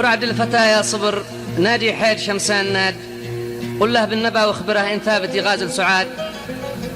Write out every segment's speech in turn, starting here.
ورعد الفتى يا صبر نادي حيد شمسان ناد، قل له بالنبا واخبره إن ثابت يغازل سعاد.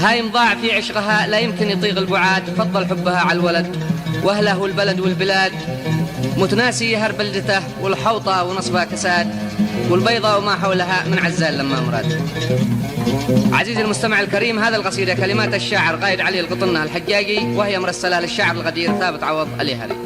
هاي مضاع في عشقها لا يمكن يطيق البعاد، فضل حبها على الولد واهله والبلد والبلاد. متناسي يهر بلدته والحوطة ونصبها كساد، والبيضة وما حولها من عزال لما مراد. عزيزي المستمع الكريم، هذا القصيدة كلمات الشاعر قايد علي القطنة الحجاجي، وهي مرسلة للشاعر الغدير ثابت عوض اليهري.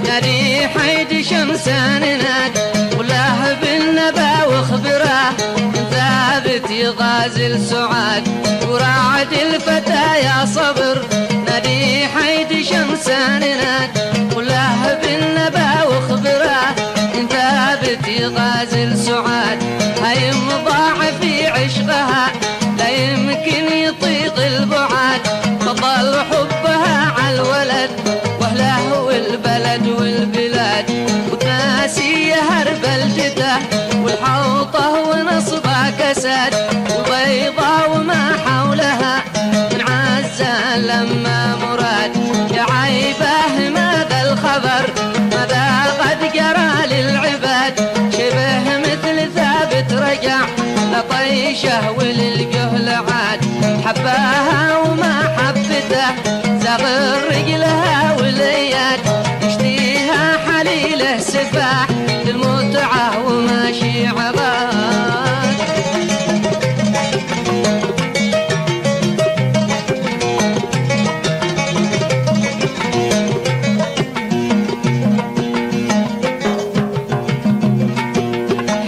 نادي حيد شمسان ناد، وله بالنبا واخبره ثابت يغازل سعاد. وراعد الفتى يا صبر نادي حيد شمسان ناد، وله بالنبا واخبره ثابت يغازل سعاد. هاي مضاع في عشقها لا يمكن يطيق البعاد، فضل حبها على الولد واهله والبلد والبلاد. وتناسي يهر بلدته والحوطه ونصبها كساد، وبيضا وما حولها من عزة لما مراد. يا عيبه ماذا الخبر ماذا قد جرى للعباد، شبه مثل ثابت رجع لطيشه وللجهل عاد. حباها وما حبته زغر رجلها والياد، يشتيها حليله سفاح للمتعه وماشي عغاد.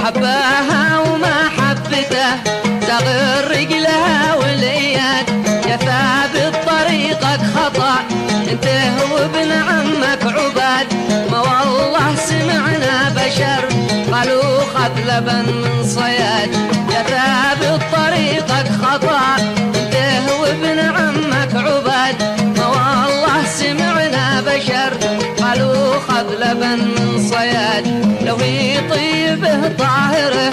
حباها وما حبته زغر رجلها والياد. يا ثابت طريقك خطأ انته وابن عمك عباد، ما والله سمعنا بشر قالوا خذ لبن من صياد. يا ثابت طريقك خطأ انته وابن عمك عباد، ما والله سمعنا بشر قالوا خذ لبن من صياد. لو يطيبه طاهره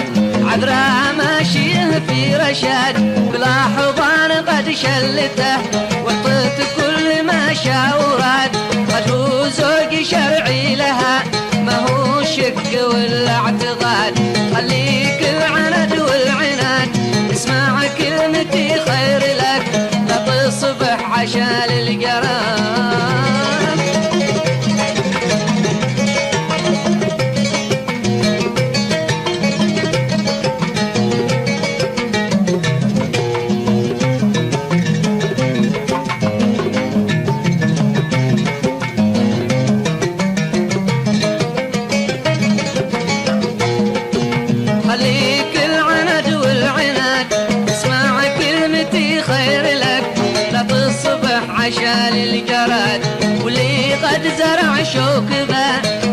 عذرا ماشيه في رشاد، بلا حضان قد شلته وعطت كل ما شاوراد. قد هو زوج شرعي لها ما هو شك ولا اعتقاد. خليك العند والعناد اسمع كلمتي خير لك، لا تصبح عشان القرار. خليك العند والعناد اسمع كلمتي خير لك، لا تصبح عشان الجراد. واللي قد زرع شوكبه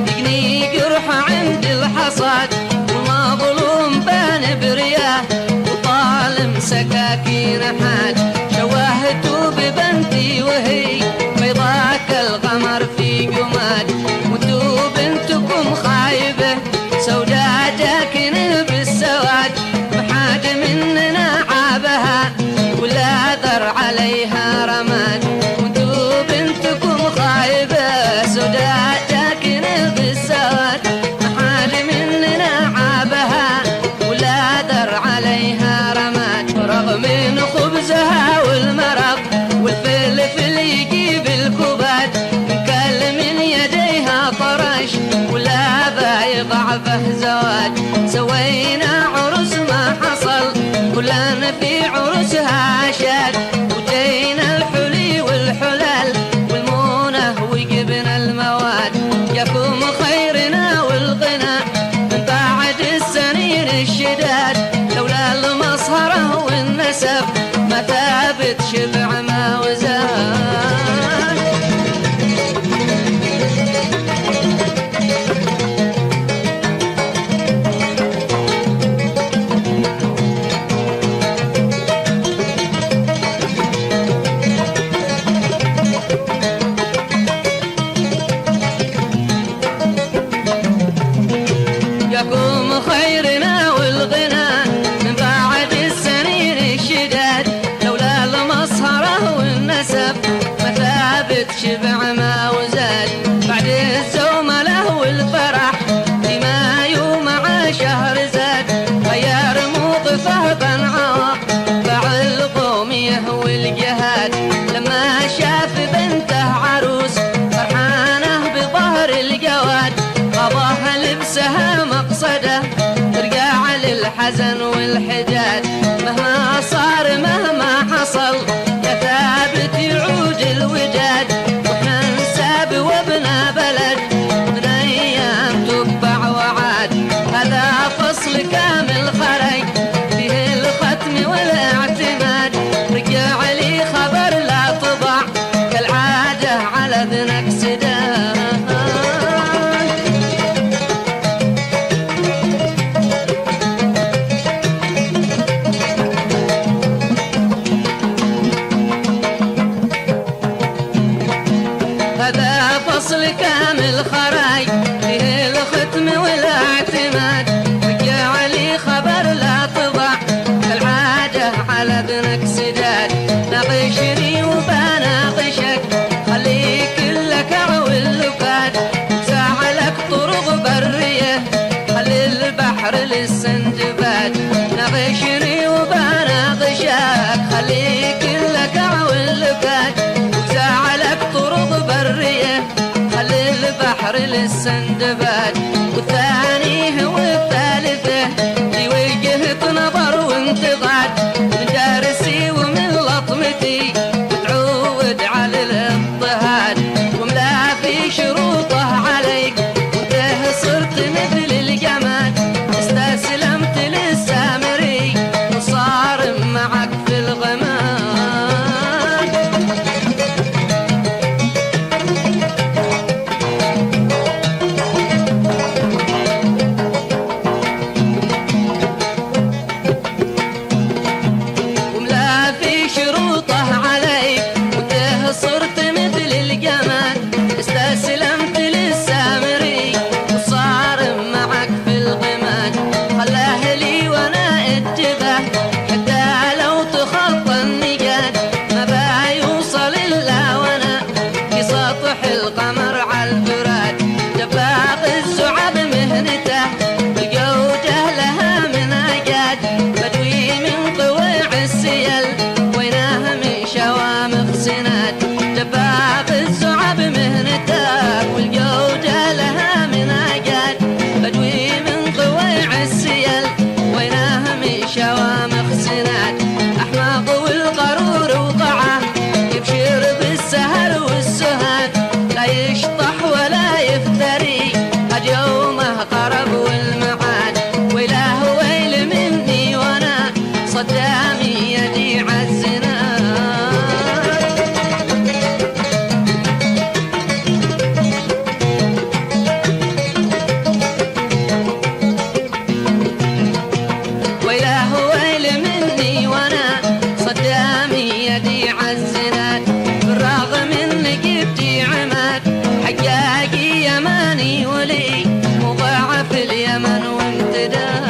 يجني جرح عند الحصاد، ومظلوم بان برياه وطالم سكاكين حاد. شوهته ببنتي وهي بيضاك القمر في جماد، وانتو بنتكم خايبه سوداء جاكن بالسواد. محاج مننا عابها ولا ذر عليها رماد، وانتو بنتكم خايبه سوداء جاكن بالسواد. محاج مننا عابها ولا ذر عليها رماد، رغم من خبزها الحزن والحجاج. مهما صار مهما حصل يا ثابت يعود الوداد، واحنا نساب وابنا بلد من ايام تبع وعاد. هذا فصل كامل خرج فيه الختم والاعتماد، رجع لي خبر لا طبع كالعاده على اذنك سداد. هذا فصل كامل خراي فيه الختم والاعتماد، رجع لي خبر لا طبع كالعاده على اذنك سداد. ناقشني وبناقشك خليك لك واللقاد، ساعلك طرق بريه خلي البحر للسندباد. ناقشني وبناقشك خليك لك واللقاد، ساعلك طرق بريه خلي البحر للسندباد. والثاني هو الثالثه في وجهة نظر وانتقاد، من دارسي ومن لطمتي وتعود على الاضطهاد. وملا في شروطه عليك وانت صرت مثل الجماد، استسلمت للسامري وصار معك في الغماد. صرت مثل الجماد استسلمت للسامري وصار معك في الغماد. خلاه لي وانا اتبه حتى لو تخطى النجاد، ما بيوصل الا وانا في سطح القمر على البراد. دباق الزعب مهنته بالجوده لها من اجاد، بدوي من قويع السيل ويناه من شوامخ سناد. دباب الزعب مهنتك والجودة لها من أجاد، بدوي من قويع السيل ويناه من شوامخ سناد. أحمق والقرور وقعه يبشر بالسهر والسهاد، لا يشطح ولا يفتري قد يومه قرب والمعاد. ويله ويل مني وانا صدامي يدي عالزناد. يدي عالزناد بالرغم ان جبتي عماد، حجاجي يماني ولي مضاعف اليمن وامتداد.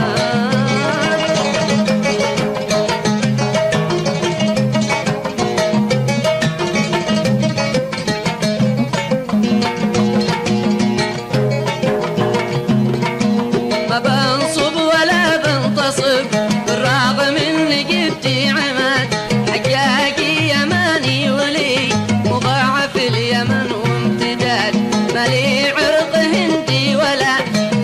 ما بنصب ولا بنتصب بالرغم ان جبتي عماد، حجاجي يماني ولي مضاعف اليمن وامتداد. مالي عرق هندي ولا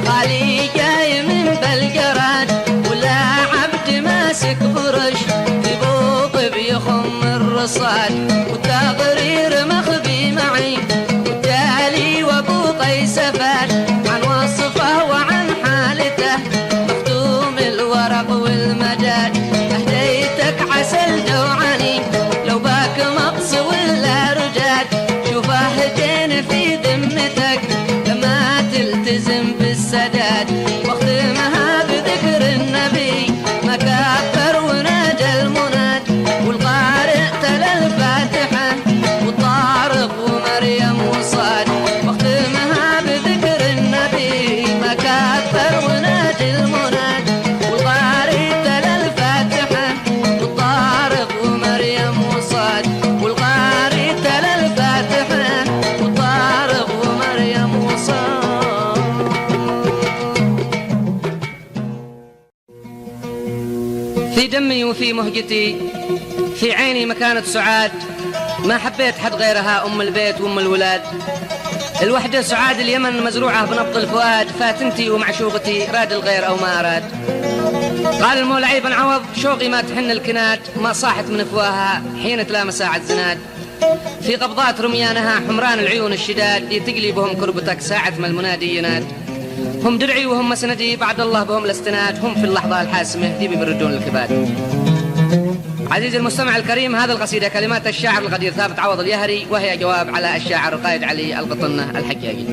خالي جاي من بلقراد، ولا عبد ماسك برش في بوط بيخم الرصاد. والتقرير مخبي معي والتالي وابو قيس فات عن وصفه وعن حالته مختوم الورق والمداد. اهديتك عسل دوعني لو باك مقص ولا رجاد، شوفه جين في ذمتك لما تلتزم بالسداد. واختمها بذكر النبي ما كفر ونادى المناد، والقارئ تلا الفاتحة والطارق ومريم وصاد. واختمها بذكر النبي ما كفر ونادى المناد، والقارئ تلا الفاتحة والطارق ومريم وصاد. والقارئ تلا الفاتحة والطارق ومريم وصاد. في دمي وفي مهجتي في عيني مكانة سعاد، ما حبيت حد غيرها أم البيت وأم الولاد. الوحدة سعاد اليمن مزروعة بنبض الفؤاد، فاتنتي ومعشوقتي راد الغير أو ما أراد. قال المولعي بن عوض شوقي ما تحن الكناد، ما صاحت من افواها حين تلام ساعة الزناد. في قبضات رميانها حمران العيون الشداد، يتقلي بهم كربتك ساعة ما المنادي يناد. هم درعي وهم مسندي، بعد الله بهم الاستناد، هم في اللحظة الحاسمة دي بيبردون الكباد. عزيزي المستمع الكريم، هذه القصيدة كلمات الشاعر القدير ثابت عوض اليهري، وهي جواب على الشاعر قائد علي القطنة الحجاجي.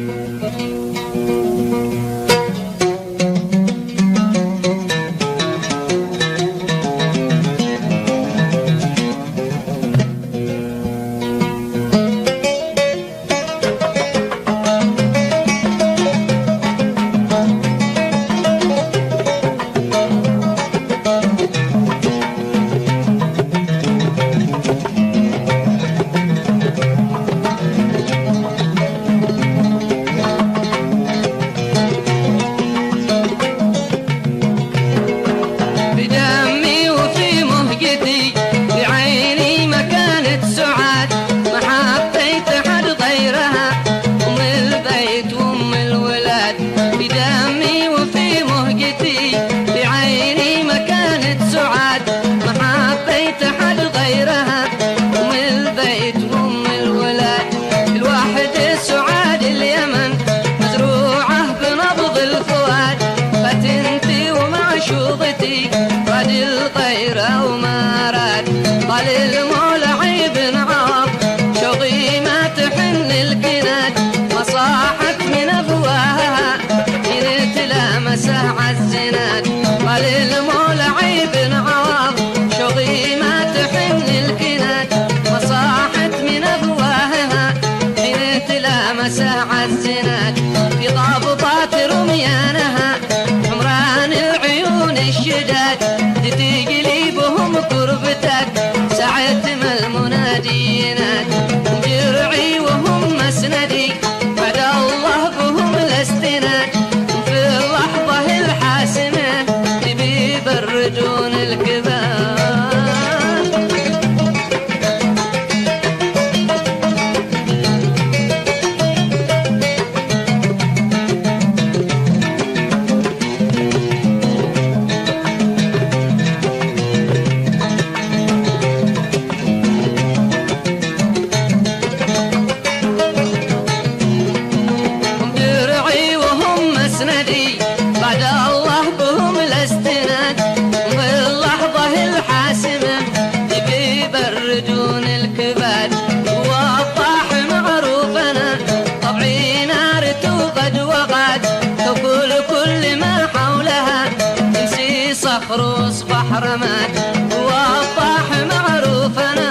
خروص بحرمات وضاح معروفنا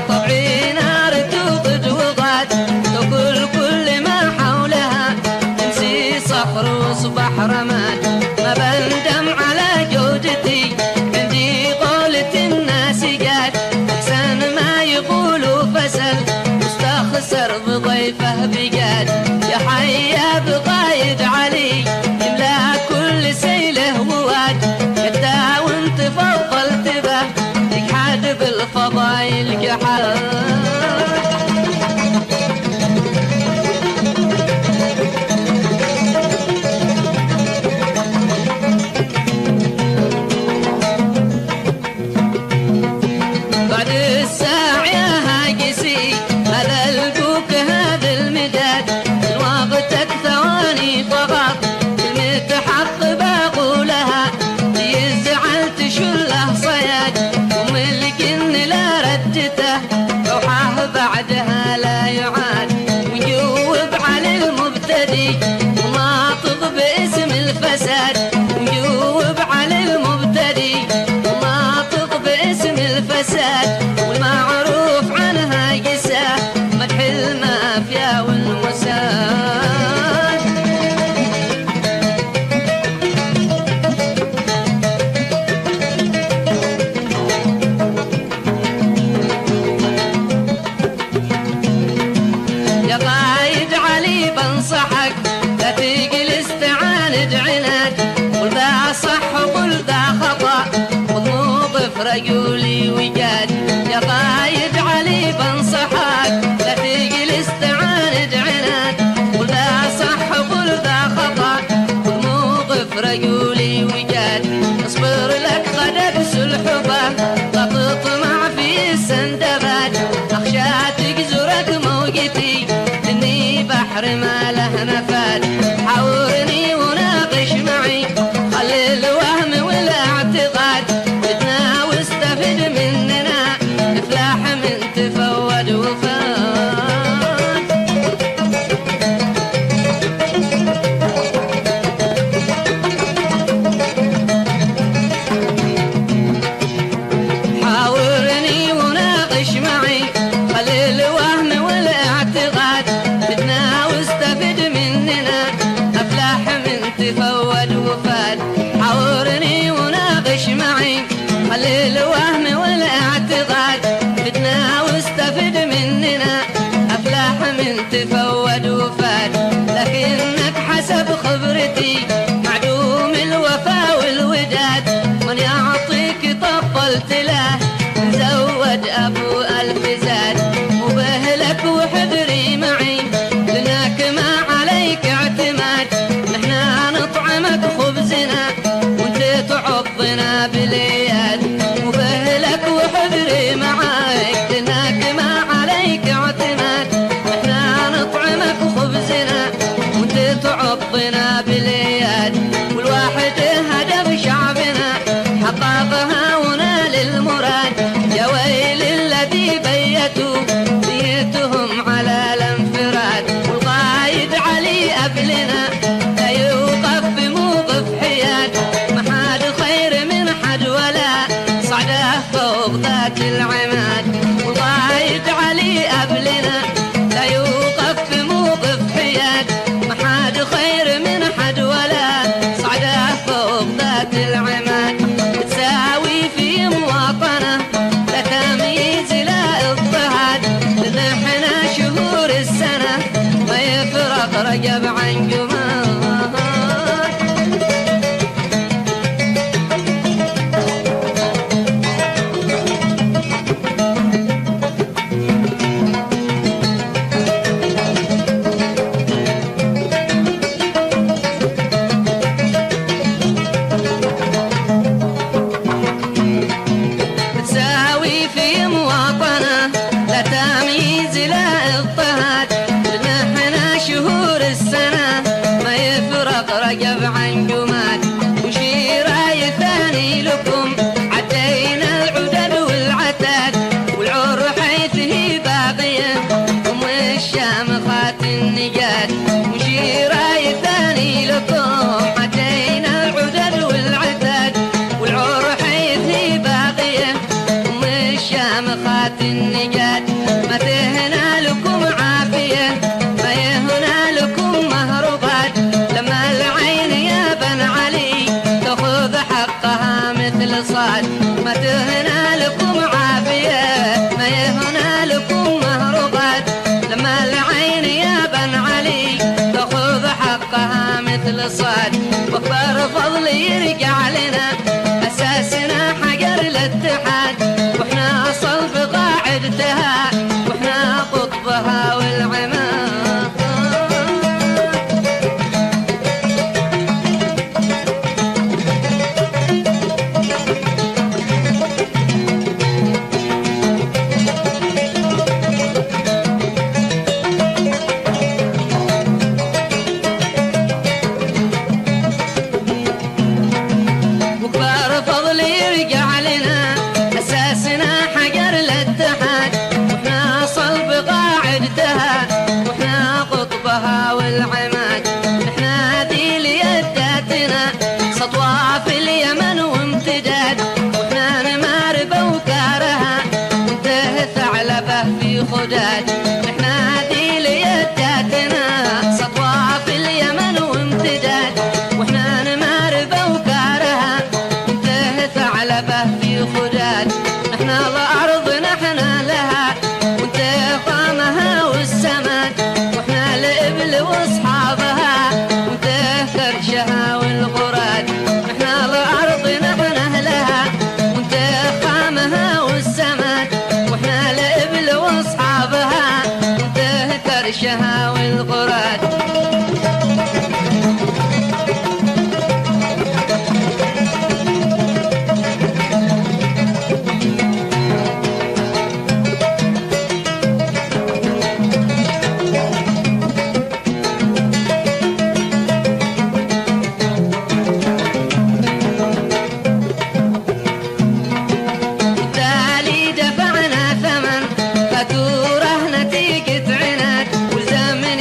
طبعي نار توقد وغاد تقول كل ما حولها تمسي صخروص بحرمات ما بندم على جودتي عندي قولة الناس قاد أحسن ما يقولوا فسل مستخسر بضيفه بقاد يا حيا بقايد علي يملا كل سيله وواد فضلت به يجحد بالفضايل جحد بعد الساعة يا هاجسي هذا البوك هذا المداد وقتك ثواني فقط كلمة حق بقولها شله صياد وملكن لا ردته روحه بعدها لا يعاد ونجوب على المبتدي وناطق باسم الفساد ونجوب على المبتدي وناطق باسم الفساد والمعروف عنها يساه مدح المافيا والمساد بنصحك لا تجلس تعاند عناد قل ذا صح وقل ذا خطأ وضوض في رجولي وجاد يا قايد علي بنصحك لا تجلس تعاند عناد قل ذا صح وقل ذا خطأ وضوض في رجولي وجاد اصبر لك تفود وفات، لكنك حسب خبرتي معدوم الوفا والوداد، من يعطيك طفلت له زود أبو ألف زاد، وبهلك وحذري معي لناك ما عليك اعتماد، نحنا نطعمك خبزنا وانت تعضنا بليال، وبهلك وحذري معاك لناك ما عليك اعتماد، نحنا نطعمك خبزنا وانت تعضنا بليال، والواحد هدف شعبنا حققها ونال المراد، يا ويل الذي بيتهم على الانفراد، والقايد علي قبلنا لا يوقف بموقف حياد، ما حد خير من حد ولا صعده فوق ذات العماد، والقايد علي قبلنا لا يوقف بموقف حياد، ما حد خير من حد ولا صعده فوق ذات العماد، تساوي في مواطنه لا تمييز لا اضطهاد، نحنا شهور السنه ما يفرق رجب عن جماد. تساوي في مواطنه لا تمييز لا اضطهاد، نحنا شهور السنه ما يفرق رجب عن جماد، وشي راي ثاني لكم عدينا العدد والعتاد، والعر حيث هي باقيه ام الشامخات النجاد، وشي راي ثاني لكم عدينا العدد والعتاد، والعر حيث هي باقيه ام الشامخات النجاد، ما تهنا لكم عافيه ما يهنا لكم مهربات، لما العين يا بن علي تاخذ حقها مثل صاد، ما تهنا لكم عافيه ما يهنا لكم مهربات، لما العين يا بن علي تاخذ حقها مثل صاد، وفر فضل يرجع لنا اساسنا حجر الاتحاد، واحنا صلب قاعدتها واحنا قطبها والعماد. وكبار فضل يرجع لنا اساسنا حجر الاتحاد، واحنا صلب قاعدتها واحنا قطبها والعماد، نحنا ذي ليداتنا سطوة في اليمن وامتداد، واحنا نماربه وكارها وانتهى ثعلبه في خداد، نحنا ذي ليداتنا سطوة في اليمن وامتداد، واحنا نماربه وكارها وانتهى ثعلبه في خداد، نحنا الارض نحنا لها وانتهى قامها والسماد، واحنا الابل واصحابها وانتهى كرشها والغراد، نحنا الارض نحنا لها وانتهى قامها والسماد، واحنا الابل واصحابها وانتهى كرشها والغراد. بالتالي دفعنا ثمن فاتورة نتيجة عناد، والزمن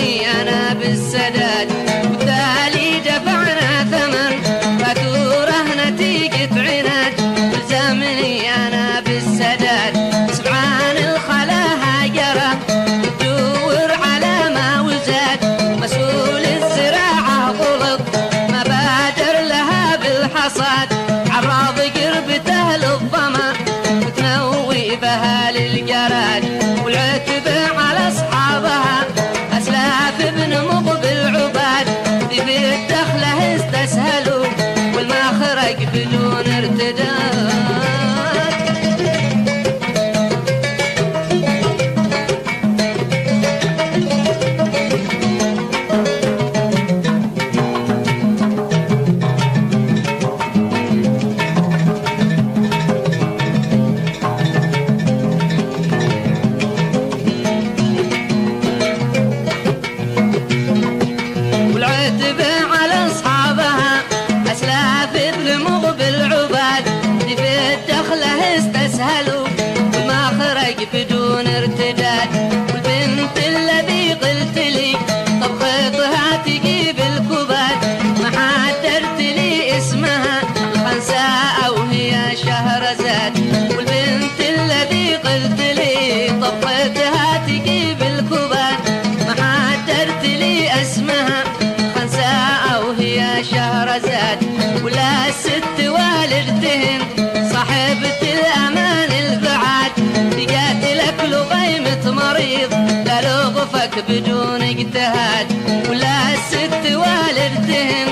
لغفك بدون اجتهاد. ولا الست والدتهن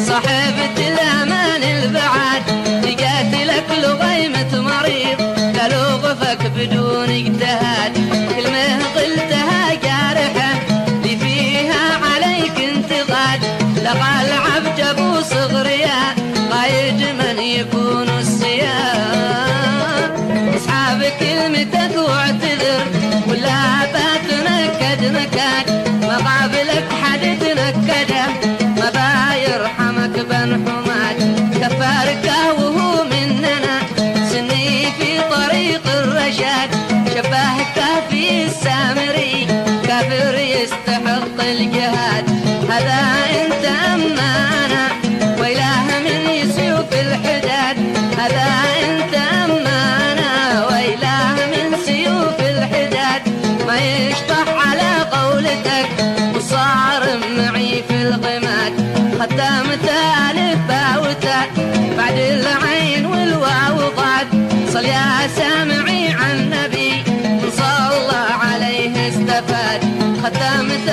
صاحبة الأمان البعاد لقات لك لغيمة مريض لغفك بدون اجتهاد. كلمة قلتها جارحة لي فيها عليك انتقاد. لقى العبد ابو صغريا قايد من يكون السيان. اصحاب كلمتك واعتذر ولا باتنكد نكد ما قابلك حد تنكده ما بايرحمك بن حماد. كفارك وهو مننا سني في طريق الرشاد. شبهك في السامري كافر يستحق الجهاد. هذا انت امانه وإله من يسيوف الحداد. هذا انت امانه وإله من سيوف الحداد. ما يشطح على قولتك وصارم معي في الغماد. ختمت الف باوتك بعد العين والواو ضاد. صل يا سامعي عن النبي صلى عليه استفاد. ختمت